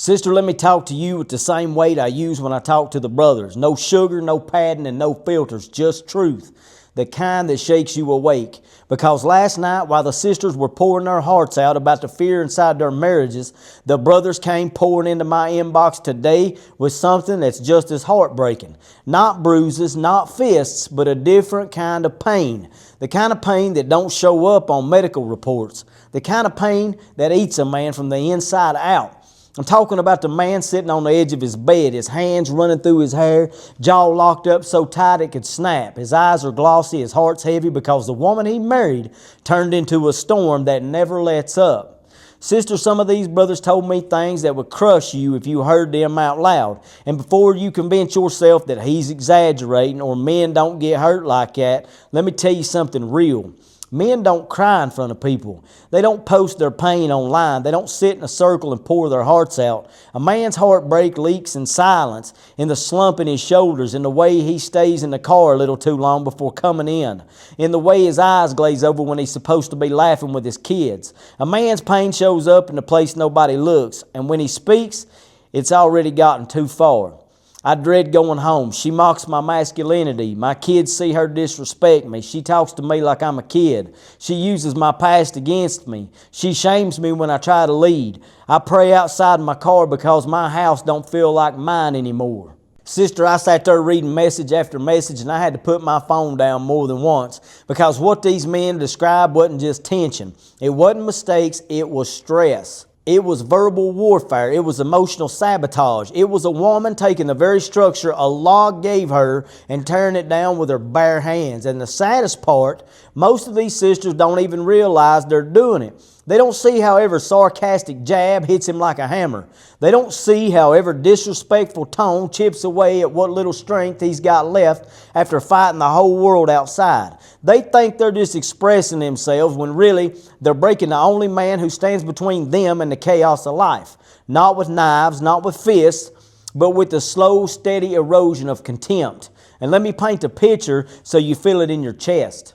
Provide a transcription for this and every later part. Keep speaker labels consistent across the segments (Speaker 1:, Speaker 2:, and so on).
Speaker 1: Sister, let me talk to you with the same weight I use when I talk to the brothers. No sugar, no padding, and no filters, just truth. The kind that shakes you awake. Because last night, while the sisters were pouring their hearts out about the fear inside their marriages, the brothers came pouring into my inbox today with something that's just as heartbreaking. Not bruises, not fists, but a different kind of pain. The kind of pain that don't show up on medical reports. The kind of pain that eats a man from the inside out. I'm talking about the man sitting on the edge of his bed, his hands running through his hair, jaw locked up so tight it could snap. His eyes are glossy, his heart's heavy because the woman he married turned into a storm that never lets up. Sister, some of these brothers told me things that would crush you if you heard them out loud. And before you convince yourself that he's exaggerating or men don't get hurt like that, let me tell you something real. Men don't cry in front of people. They don't post their pain online. They don't sit in a circle and pour their hearts out. A man's heartbreak leaks in silence, in the slump in his shoulders, in the way he stays in the car a little too long before coming in the way his eyes glaze over when he's supposed to be laughing with his kids. A man's pain shows up in the place nobody looks, and when he speaks, it's already gotten too far. I dread going home. She mocks my masculinity. My kids see her disrespect me. She talks to me like I'm a kid. She uses my past against me. She shames me when I try to lead. I pray outside my car because my house don't feel like mine anymore. Sister, I sat there reading message after message, and I had to put my phone down more than once because what these men described wasn't just tension. It wasn't mistakes, it was stress. It was verbal warfare. It was emotional sabotage. It was a woman taking the very structure Allah gave her and tearing it down with her bare hands. And the saddest part, most of these sisters don't even realize they're doing it. They don't see how every sarcastic jab hits him like a hammer. They don't see how every disrespectful tone chips away at what little strength he's got left after fighting the whole world outside. They think they're just expressing themselves when really they're breaking the only man who stands between them and the chaos of life. Not with knives, not with fists, but with the slow, steady erosion of contempt. And let me paint a picture so you feel it in your chest.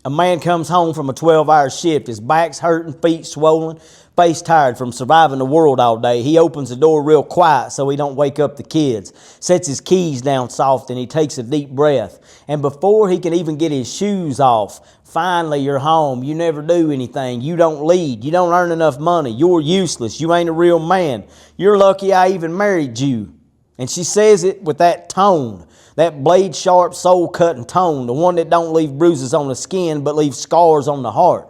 Speaker 1: A man comes home from a 12-hour shift. His back's hurting, feet swollen, face tired from surviving the world all day. He opens the door real quiet so he don't wake up the kids. Sets his keys down soft and he takes a deep breath. And before he can even get his shoes off, finally you're home. You never do anything. You don't lead. You don't earn enough money. You're useless. You ain't a real man. You're lucky I even married you. And she says it with that tone. That blade-sharp, soul-cutting tone, the one that don't leave bruises on the skin but leaves scars on the heart.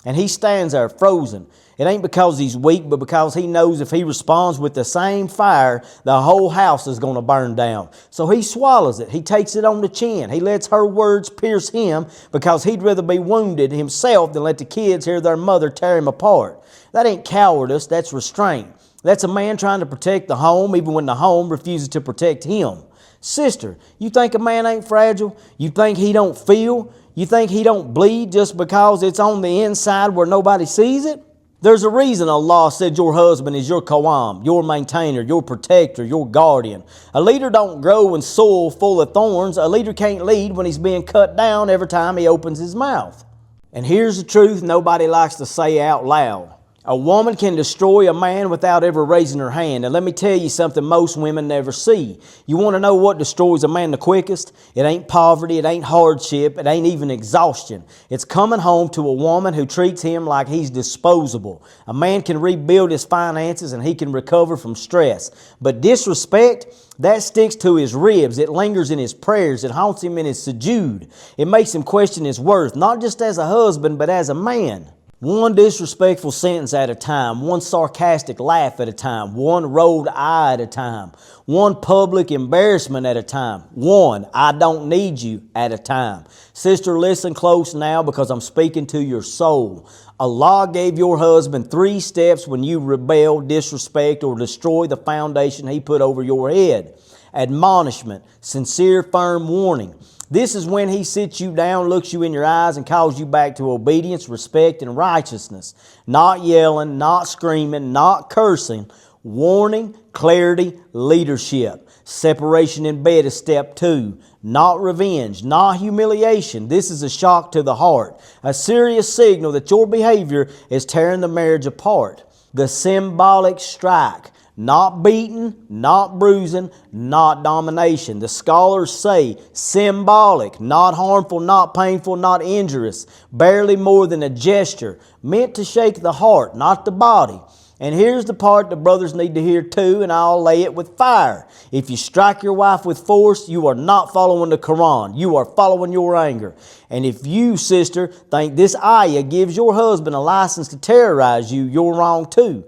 Speaker 1: And he stands there frozen. It ain't because he's weak, but because he knows if he responds with the same fire, the whole house is going to burn down. So he swallows it. He takes it on the chin. He lets her words pierce him because he'd rather be wounded himself than let the kids hear their mother tear him apart. That ain't cowardice, that's restraint. That's a man trying to protect the home even when the home refuses to protect him. Sister, you think a man ain't fragile? You think he don't feel? You think he don't bleed just because it's on the inside where nobody sees it? There's a reason Allah said your husband is your qawam, your maintainer, your protector, your guardian. A leader don't grow in soil full of thorns. A leader can't lead when he's being cut down every time he opens his mouth. And here's the truth nobody likes to say out loud. A woman can destroy a man without ever raising her hand. And let me tell you something most women never see. You want to know what destroys a man the quickest? It ain't poverty, it ain't hardship, it ain't even exhaustion. It's coming home to a woman who treats him like he's disposable. A man can rebuild his finances and he can recover from stress. But disrespect, that sticks to his ribs. It lingers in his prayers. It haunts him in his sujood. It makes him question his worth, not just as a husband, but as a man. One disrespectful sentence at a time, one sarcastic laugh at a time, one rolled eye at a time, one public embarrassment at a time, one I don't need you at a time. Sister, listen close now because I'm speaking to your soul. Allah gave your husband 3 steps when you rebel, disrespect, or destroy the foundation He put over your head. Admonishment, sincere, firm warning. This is when He sits you down, looks you in your eyes, and calls you back to obedience, respect, and righteousness. Not yelling, not screaming, not cursing. Warning, clarity, leadership. Separation in bed is step 2. Not revenge, not humiliation. This is a shock to the heart. A serious signal that your behavior is tearing the marriage apart. The symbolic strike. not beating, not bruising, not domination. The scholars say symbolic, not harmful, not painful, not injurious, barely more than a gesture, meant to shake the heart, not the body. And here's the part the brothers need to hear too, and I'll lay it with fire. If you strike your wife with force, you are not following the Quran. You are following your anger. And if you, sister, think this ayah gives your husband a license to terrorize you, you're wrong too.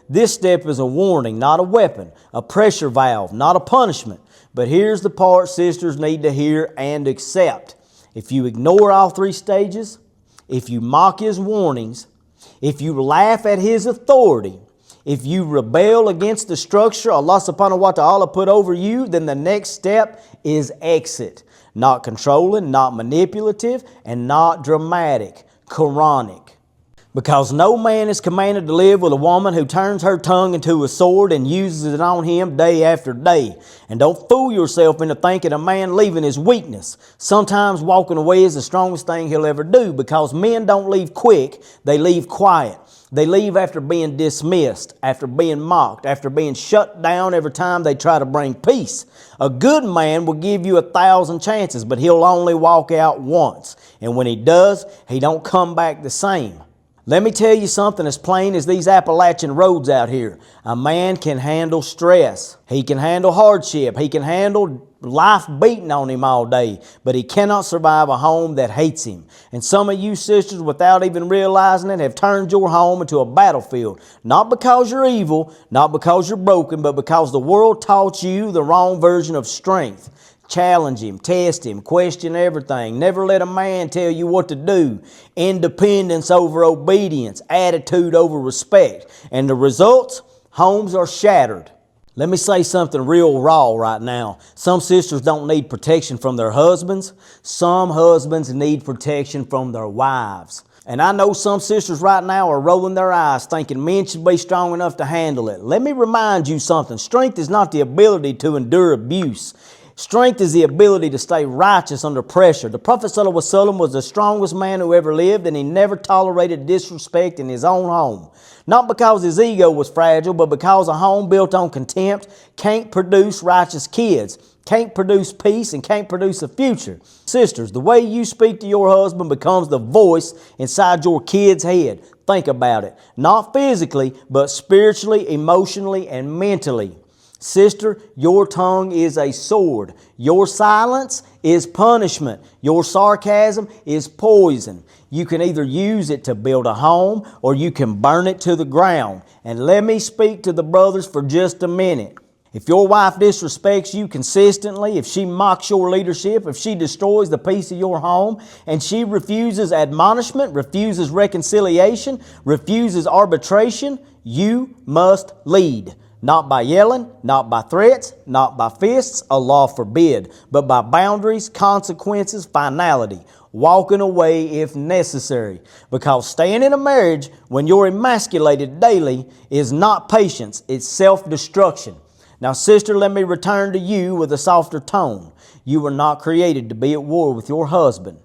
Speaker 1: This step is a warning, not a weapon, a pressure valve, not a punishment. But here's the part sisters need to hear and accept. If you ignore all three stages, if you mock his warnings, if you laugh at his authority, if you rebel against the structure Allah subhanahu wa ta'ala put over you, then the next step is exit. Not controlling, not manipulative, and not dramatic, Quranic. Because no man is commanded to live with a woman who turns her tongue into a sword and uses it on him day after day. And don't fool yourself into thinking a man leaving is weakness. Sometimes walking away is the strongest thing he'll ever do, because men don't leave quick, they leave quiet. They leave after being dismissed, after being mocked, after being shut down every time they try to bring peace. A good man will give you 1,000 chances, but he'll only walk out once. And when he does, he don't come back the same. Let me tell you something as plain as these Appalachian roads out here. A man can handle stress. He can handle hardship. He can handle life beating on him all day. But he cannot survive a home that hates him. And some of you sisters, without even realizing it, have turned your home into a battlefield. Not because you're evil, not because you're broken, but because the world taught you the wrong version of strength. Challenge him, test him, question everything. Never let a man tell you what to do. Independence over obedience, attitude over respect. And the results? Homes are shattered. Let me say something real raw right now. Some sisters don't need protection from their husbands. Some husbands need protection from their wives. And I know some sisters right now are rolling their eyes thinking men should be strong enough to handle it. Let me remind you something. Strength is not the ability to endure abuse. Strength is the ability to stay righteous under pressure. The Prophet ﷺ was the strongest man who ever lived, and he never tolerated disrespect in his own home. Not because his ego was fragile, but because a home built on contempt can't produce righteous kids, can't produce peace, and can't produce a future. Sisters, the way you speak to your husband becomes the voice inside your kid's head. Think about it. Not physically, but spiritually, emotionally, and mentally. Sister, your tongue is a sword. Your silence is punishment. Your sarcasm is poison. You can either use it to build a home or you can burn it to the ground. And let me speak to the brothers for just a minute. If your wife disrespects you consistently, if she mocks your leadership, if she destroys the peace of your home, and she refuses admonishment, refuses reconciliation, refuses arbitration, you must lead. Not by yelling, not by threats, not by fists, Allah forbid, but by boundaries, consequences, finality, walking away if necessary. Because staying in a marriage when you're emasculated daily is not patience, it's self-destruction. Now, sister, let me return to you with a softer tone. You were not created to be at war with your husband.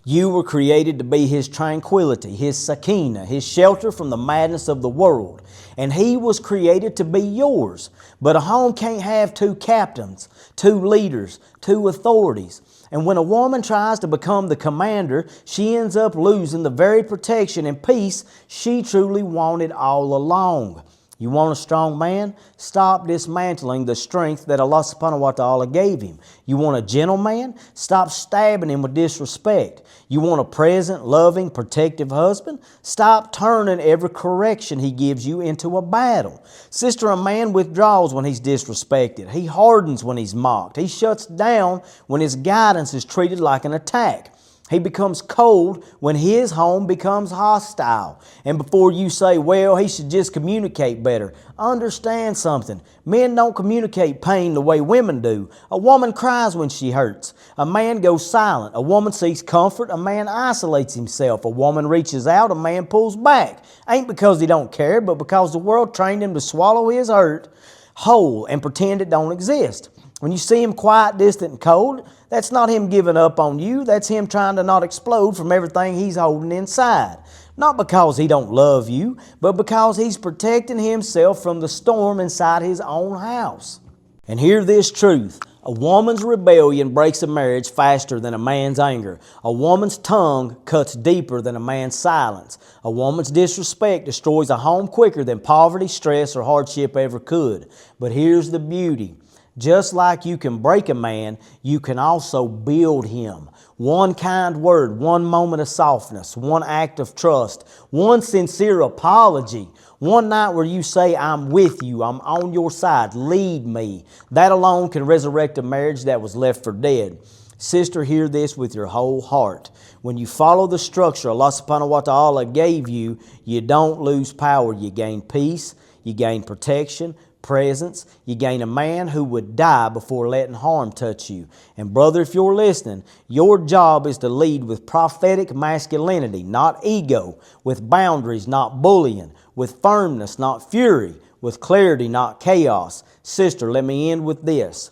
Speaker 1: You were created to be his tranquility, his sakina, his shelter from the madness of the world. And he was created to be yours. But a home can't have two captains, two leaders, two authorities. And when a woman tries to become the commander, she ends up losing the very protection and peace she truly wanted all along. You want a strong man? Stop dismantling the strength that Allah subhanahu wa ta'ala gave him. You want a gentle man? Stop stabbing him with disrespect. You want a present, loving, protective husband? Stop turning every correction he gives you into a battle. Sister, a man withdraws when he's disrespected. He hardens when he's mocked. He shuts down when his guidance is treated like an attack. He becomes cold when his home becomes hostile. And before you say, well, he should just communicate better, understand something. Men don't communicate pain the way women do. A woman cries when she hurts. A man goes silent. A woman seeks comfort. A man isolates himself. A woman reaches out. A man pulls back. Ain't because he don't care, but because the world trained him to swallow his hurt whole and pretend it don't exist. When you see him quiet, distant, and cold, that's not him giving up on you. That's him trying to not explode from everything he's holding inside. Not because he don't love you, but because he's protecting himself from the storm inside his own house. And hear this truth. A woman's rebellion breaks a marriage faster than a man's anger. A woman's tongue cuts deeper than a man's silence. A woman's disrespect destroys a home quicker than poverty, stress, or hardship ever could. But here's the beauty. Just like you can break a man, you can also build him. One kind word, one moment of softness, one act of trust, one sincere apology, one night where you say, I'm with you, I'm on your side, lead me. That alone can resurrect a marriage that was left for dead. Sister, hear this with your whole heart. When you follow the structure Allah subhanahu wa ta'ala gave you, you don't lose power. You gain peace, you gain protection, presence. You gain a man who would die before letting harm touch you. And brother, if you're listening, your job is to lead with prophetic masculinity, not ego, with boundaries, not bullying, with firmness, not fury, with clarity, not chaos. Sister, let me end with this.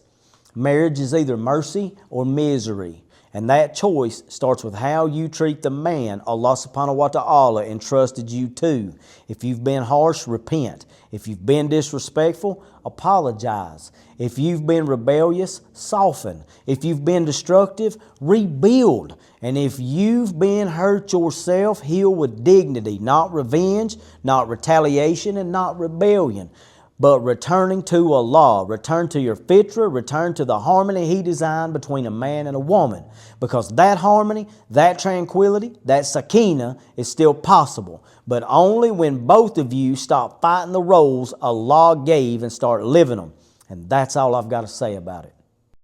Speaker 1: Marriage is either mercy or misery. And that choice starts with how you treat the man Allah subhanahu wa ta'ala entrusted you to. If you've been harsh, repent. If you've been disrespectful, apologize. If you've been rebellious, soften. If you've been destructive, rebuild. And if you've been hurt yourself, heal with dignity, not revenge, not retaliation, and not rebellion. But returning to Allah, return to your fitrah, return to the harmony He designed between a man and a woman. Because that harmony, that tranquility, that sakina is still possible. But only when both of you stop fighting the roles Allah gave and start living them. And that's all I've got to say about it.